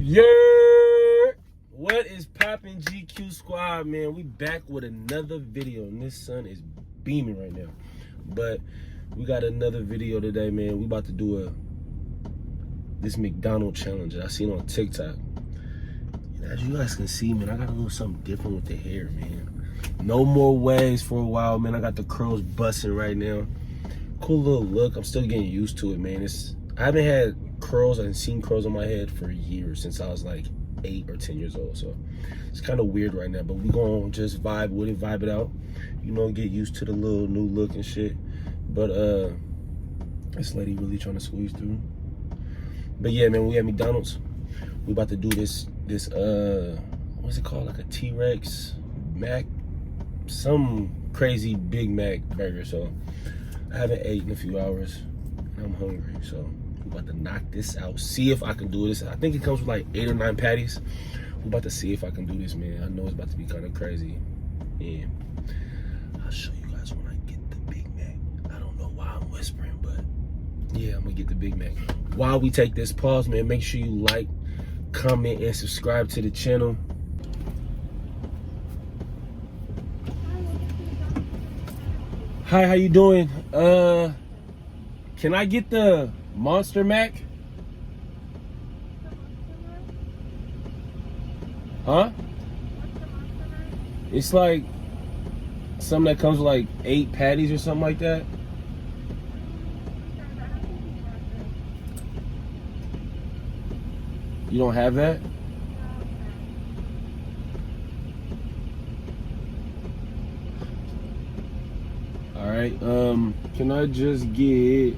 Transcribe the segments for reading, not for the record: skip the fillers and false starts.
Yeah, what is poppin', GQ squad, man? We back with another video, and this sun is beaming right now. But we got another video today, man. We about to do this McDonald's challenge that I seen on TikTok. And as you guys can see, man, I got a little something different with the hair, man. No more waves for a while, man. I got the curls busting right now. Cool little look. I'm still getting used to it, man. I haven't had curls and seen curls on my head for years, since I was like 8 or 10 years old. So it's kind of weird right now, but we gonna just vibe with it, vibe it out, you know, get used to the little new look and shit. But this lady really trying to squeeze through. But yeah, man, we at McDonald's. We about to do this what's it called, like a T-Rex Mac, some crazy Big Mac burger. So I haven't ate in a few hours and I'm hungry, so we're about to knock this out, see if I can do this. I think it comes with like 8 or 9 patties. We're about to see if I can do this, man. I know it's about to be kind of crazy, and I'll show you guys when I get the Big Mac. I don't know why I'm whispering, but yeah, I'm gonna get the Big Mac. While we take this pause, man, make sure you like, comment, and subscribe to the channel. Hi, how you doing? Can I get the Monster Mac? Huh? It's like something that comes with like 8 patties or something like that. You don't have that? All right. Can I just get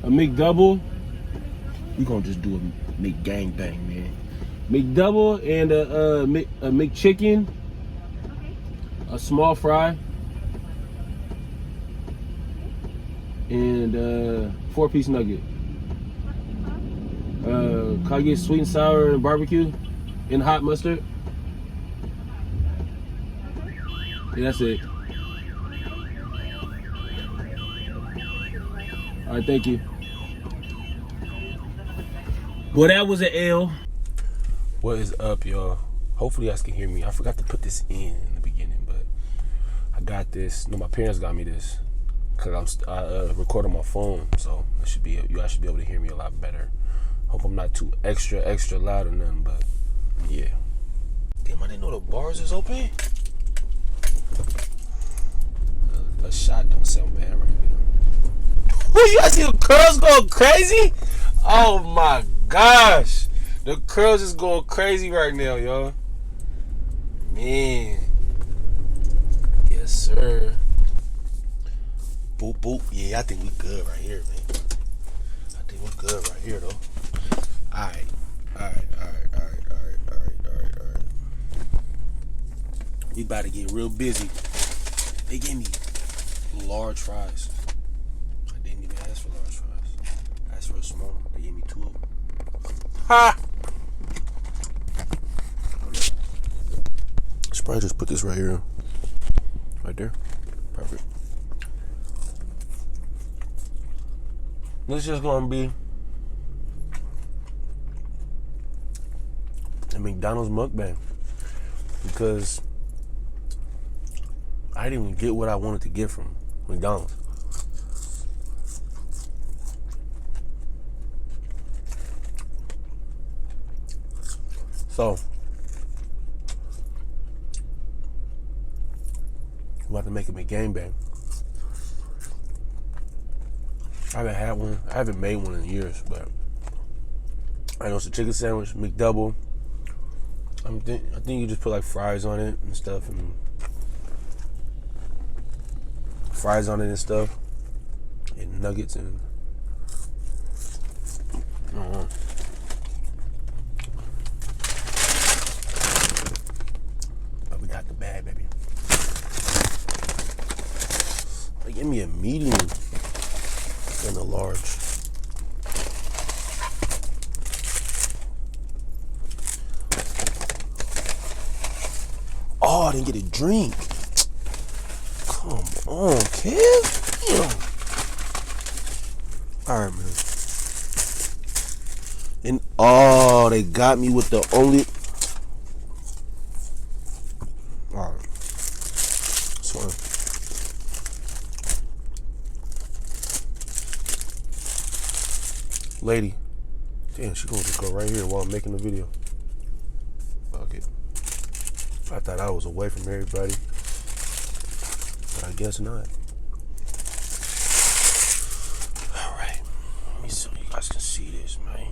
a McDouble? We gonna just do a McGangbang, man. McDouble and a McChicken, a small fry, and 4-piece nugget. Can I get sweet and sour and barbecue and hot mustard? Yeah, that's it. All right, thank you. Well, that was an L. What is up, y'all? Hopefully you guys can hear me. I forgot to put this in the beginning, but I got this. No, my parents got me this because I record on my phone, so you guys should be able to hear me a lot better. Hope I'm not too extra loud or nothing, but yeah. Damn, I didn't know the bars is open. A shot don't sound bad right now. Who, you guys see the curls going crazy? Oh my gosh. The curls is going crazy right now, y'all. Man. Yes, sir. Boop, boop. Yeah, I think we good right here, man. I think we're good right here, though. Alright. We about to get real busy. They gave me large fries. I didn't even ask for large fries. I asked for a small. They gave me 2 of them. Ha! Should probably just put this right here. Right there. Perfect. This is just gonna be a McDonald's mukbang, because I didn't even get what I wanted to get from McDonald's. So I'm about to make a McGangbang. I haven't had one. I haven't made one in years, but I know it's a chicken sandwich, McDouble. I think you just put like fries on it and stuff, and and nuggets and I don't know. But we got the bag, baby. Give me a medium and a large. Oh, I didn't get a drink. Come on, Kev. Damn. All right, man. And oh, they got me with the only. All right. That's fine. Lady. Damn, she gonna just go right here while I'm making the video. Fuck it. I thought I was away from everybody, but I guess not. All right. Let me see so you guys can see this, man.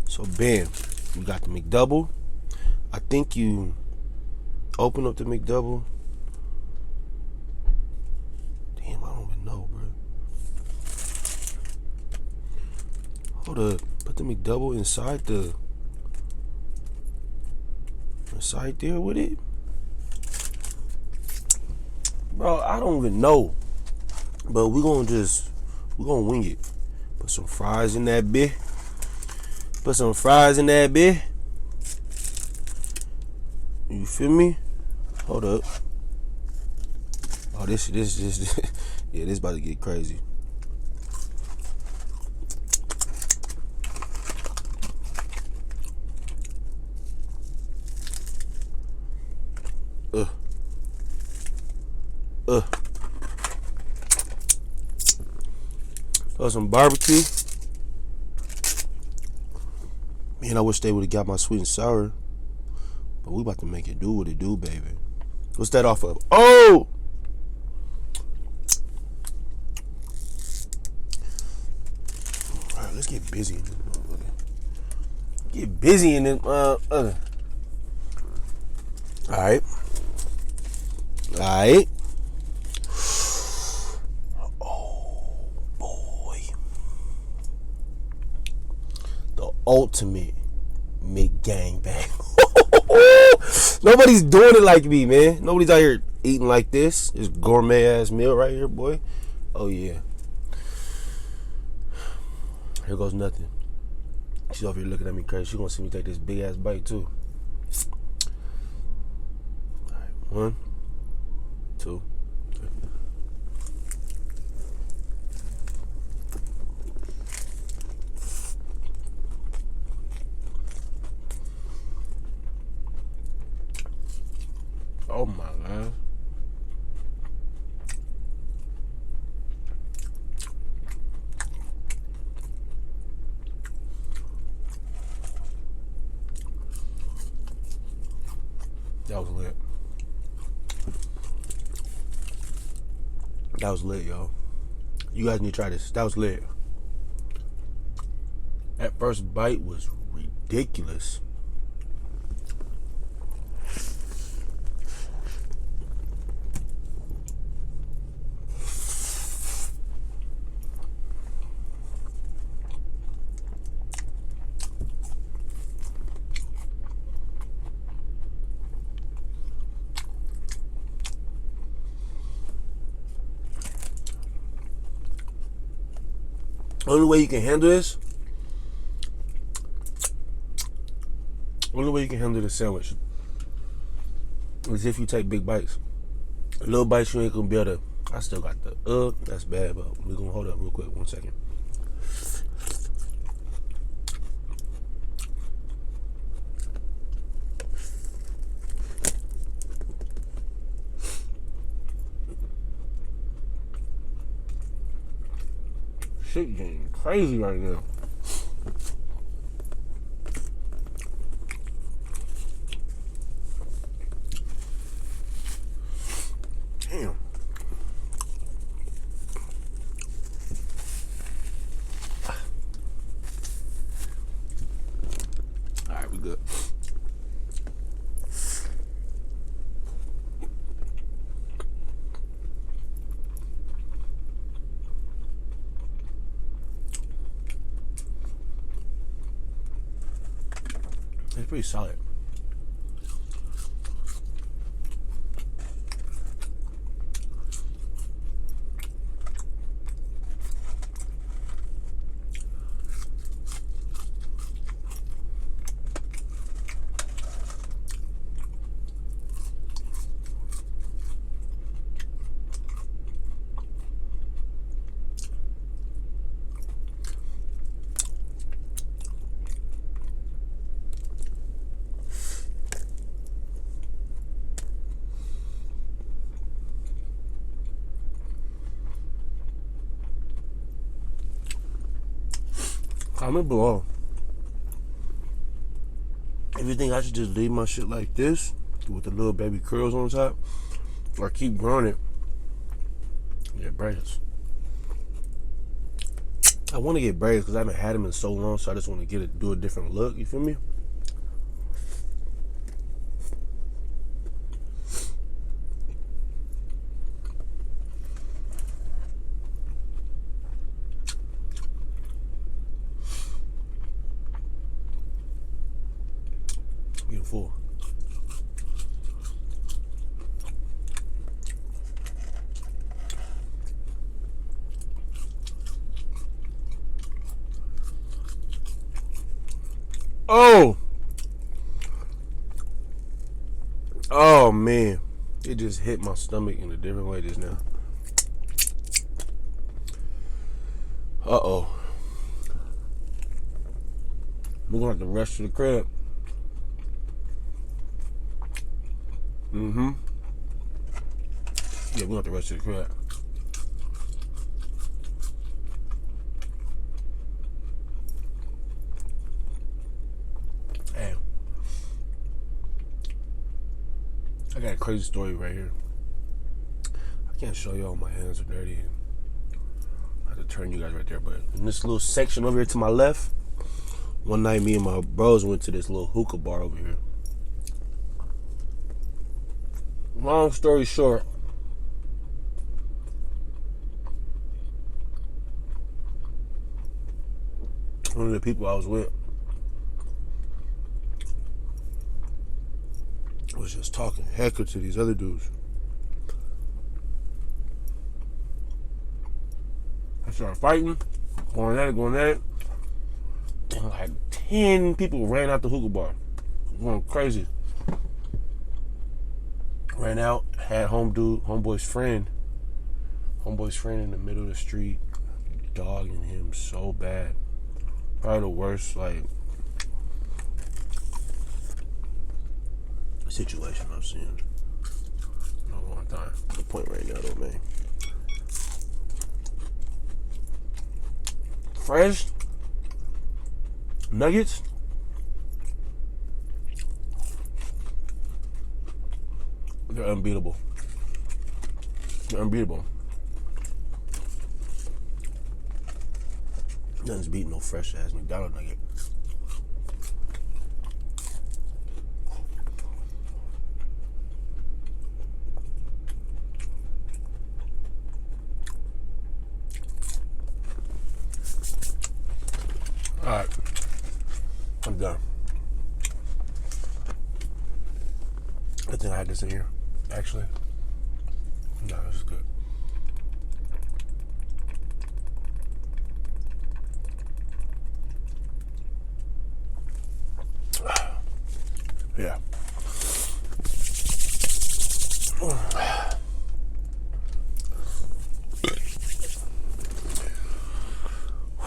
So, bam. You got the McDouble. I think you open up the McDouble. Damn, I don't even know, bro. Hold up. Put the McDouble inside there with it. Bro, I don't even know. But we're gonna wing it. Put some fries in that bit. Put some fries in that bit. You feel me? Hold up. Oh, this yeah, this about to get crazy. Throw some barbecue. Man, I wish they would have got my sweet and sour. But we about to make it do what it do, baby. What's that off of? Oh! Alright, let's get busy in this motherfucker. Get busy in this motherfucker. Alright. Alright. Oh, boy. The ultimate McGANGBANG. Nobody's doing it like me, man. Nobody's out here eating like this. This gourmet ass meal right here, boy. Oh yeah. Here goes nothing. She's over here looking at me crazy. She's gonna see me take this big ass bite too. Alright, 1, 2, 3. Oh my God. That was lit. That was lit, y'all. You guys need to try this. That was lit. That first bite was ridiculous. Only way you can handle this, only way you can handle this sandwich is if you take big bites. Little bites you ain't gonna be able to. I still got the that's bad, but we're gonna hold up real quick, 1 second. Shit getting crazy right now. Damn. All right, we good. It's pretty solid. Comment below if you think I should just leave my shit like this with the little baby curls on top, or keep growing it. Get braids. I want to get braids because I haven't had them in so long, so I just want to do a different look. You feel me? Beautiful. Oh man, it just hit my stomach in a different way just now. Uh-oh. We're gonna have to rush to the crib. Yeah, we're gonna have to rush to the crib. Hey, I got a crazy story right here. I can't show y'all, my hands are dirty. I have to turn you guys right there, but in this little section over here to my left, one night me and my bros went to this little hookah bar over here. Long story short, one of the people I was with was just talking hecker to these other dudes. I started fighting, going at it. And like 10 people ran out the hookah bar, going crazy. Ran out, had homeboy's friend in the middle of the street, dogging him so bad. Probably the worst situation I've seen in a long time. The point right now though, man. Fresh nuggets. They're unbeatable. They're unbeatable. Nothing's beating no fresh ass McDonald's nugget. Alright. I'm done. I think I had this in here. Actually. No, this is good. Yeah.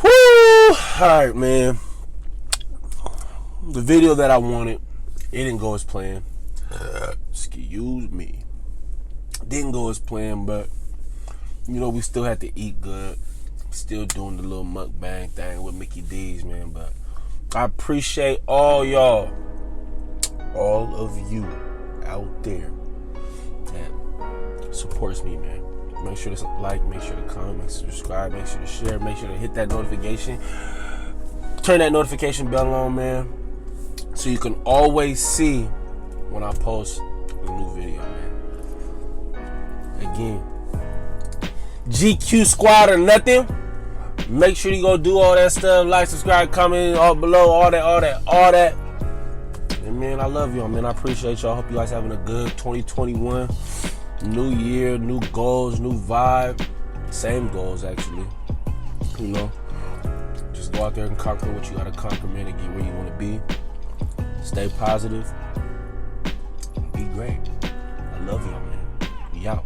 Whoo! Alright, man. The video that I wanted, it didn't go as planned. Excuse me. Didn't go as planned, but you know, we still had to eat good. Still doing the little mukbang thing with Mickey D's, man. But I appreciate all y'all, all of you out there that supports me, man. Make sure to like, make sure to comment, make sure to subscribe, make sure to share, make sure to hit that notification. Turn that notification bell on, man, so you can always see when I post a new video, man. Again, GQ squad or nothing. Make sure you go do all that stuff. Like, subscribe, comment all below, all that. And man, I love y'all, man. I appreciate y'all. Hope you guys having a good 2021. New year, new goals, new vibe. Same goals, actually. You know, just go out there and conquer what you gotta conquer, man, and get where you wanna be. Stay positive. Be great. I love y'all, man. We out.